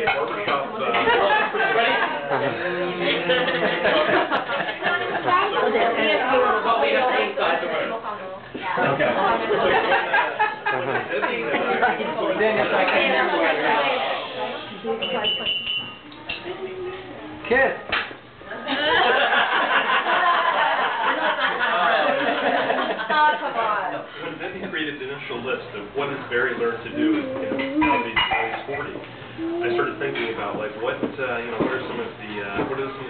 barbershop. Kiss. When Bday created the initial list of what has Barry learned to do now he's 40, I started thinking about like what what are some of the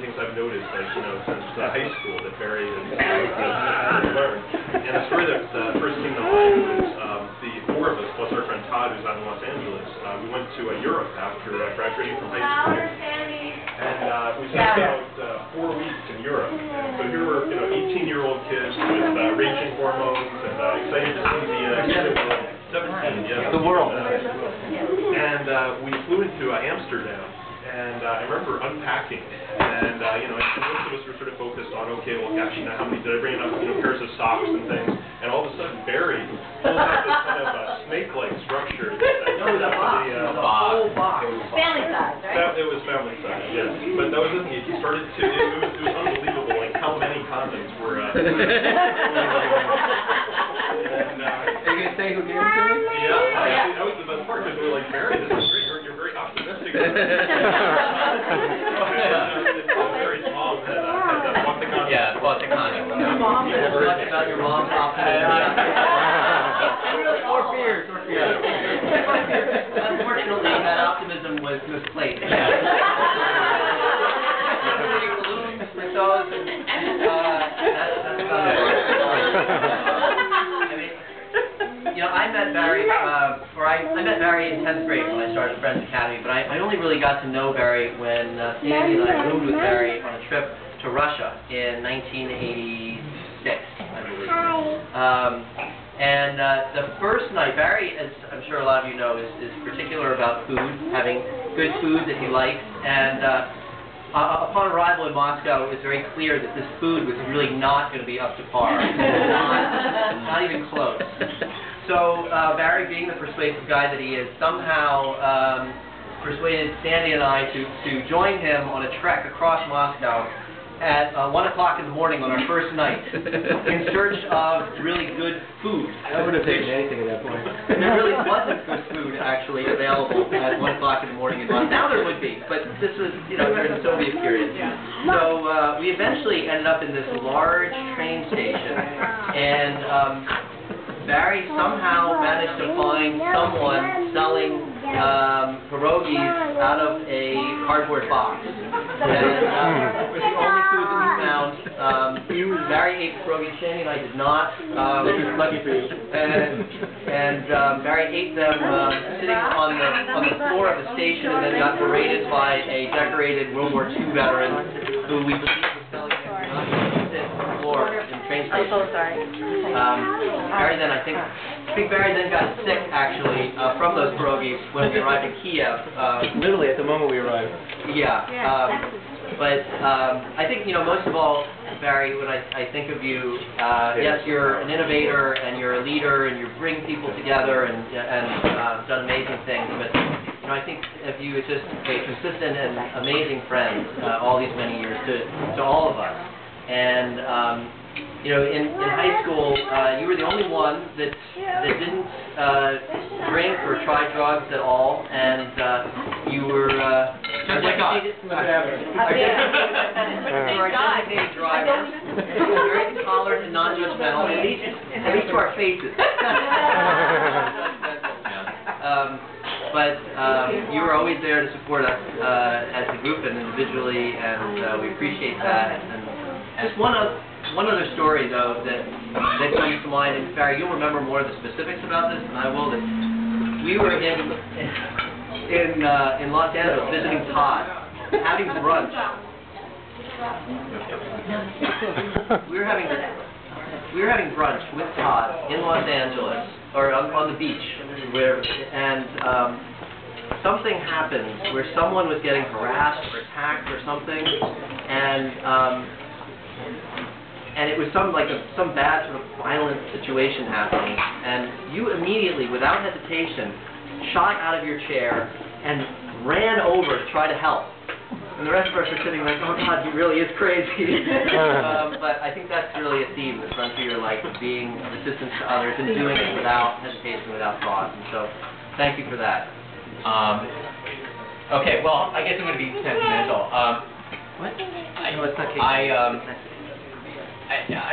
things I've noticed since high school that Barry has learned. And the story that first came to mind was the four of us plus our friend Todd, who's out in Los Angeles. We went to Europe after graduating from high school, and we spent about 4 weeks in Europe. And so here were 18-year-old kids with raging hormones and excited to see the world. 17, yeah. The world. And we flew into Amsterdam, and I remember unpacking, and most of us were sort of focused on, okay, well, gosh, how many did I bring enough, pairs of socks and things, and all of a sudden Barry pulled out this kind of snake-like structure. The box. Family size, right? It was family size, yes. But that wasn't it. He started to. It was unbelievable, like how many condoms were. Are you gonna say who gave it to me? Yeah, that was the best part because we were like, Barry, this is great. You're very optimistic. Barry's mom had bought the condom. Yeah, bought the condom. Mom. Much about your mom's optimism. Or fears. Unfortunately, that optimism was misplaced. Balloons with those, that's about it. I met Barry, I met Barry in 10th grade when I started Friends Academy, but I only really got to know Barry when Sandy and I roomed with Barry on a trip to Russia in 1986, I believe. And the first night, Barry, as I'm sure a lot of you know, is particular about food, having good food that he likes, and upon arrival in Moscow, it was very clear that this food was really not going to be up to par, not even close. So Barry, being the persuasive guy that he is, somehow persuaded Sandy and I to join him on a trek across Moscow at 1 o'clock in the morning on our first night in search of really good food. I would have taken anything at that point. There really wasn't good food actually available at 1 o'clock in the morning in Moscow. Now there would be, but this was, during the Soviet period. So we eventually ended up in this large train station, and Barry somehow managed to find someone selling pierogies out of a cardboard box. And it was the only food that we found. Barry ate pierogies, Shani and I did not. Lucky for you. And Barry ate them sitting on the floor of the station, and then got berated by a decorated World War II veteran who we believe was selling them on the floor in the train station. I'm so sorry. Barry then, I think Barry then got sick, actually, from those pierogies when we arrived in Kiev. Literally at the moment we arrived. Yeah. But I think, most of all, Barry, when I think of you, yes, you're an innovator and you're a leader and you bring people together and done amazing things. But I think of you as just a consistent and amazing friend all these many years to all of us. And in high school, you were the only one that didn't drink or try drugs at all, and you were just like us. You were a designated driver, very tolerant and non-judgmental, at least to our faces. But you were always there to support us as a group and individually, and we appreciate that. And just one other story, though, that comes to mind, and Barry, you'll remember more of the specifics about this than I will. That we were in Los Angeles visiting Todd, having brunch. We were having brunch with Todd in Los Angeles, or on the beach, and something happened where someone was getting harassed or attacked or something, and it was some bad sort of violent situation happening, and you immediately, without hesitation, shot out of your chair and ran over to try to help. And the rest of us are sitting like, oh God, he really is crazy. But I think that's really a theme that runs through your life, of being of assistance to others and doing it without hesitation, without thought. And so, thank you for that. Okay, well, I guess I'm going to be sentimental. What? I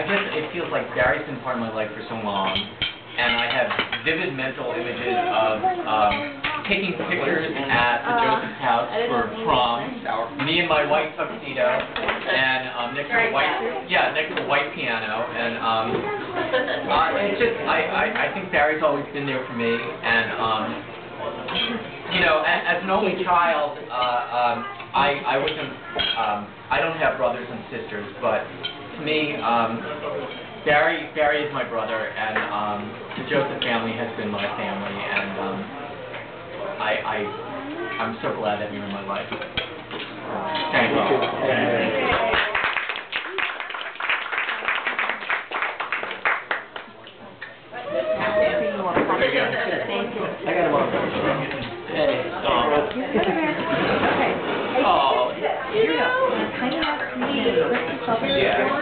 guess it feels like Barry's been part of my life for so long, and I have vivid mental images of taking pictures at the Joseph's house for prom, me in my white tuxedo, and next to the white piano, and it's just I think Barry's always been there for me, and you know, as an only child, I wasn't I don't have brothers and sisters, but to me, Barry is my brother, and the Joseph family has been my family, and I'm so glad that you're in my life. Thank you. I got one. Hey. Oh. You know, kind of me. Yeah.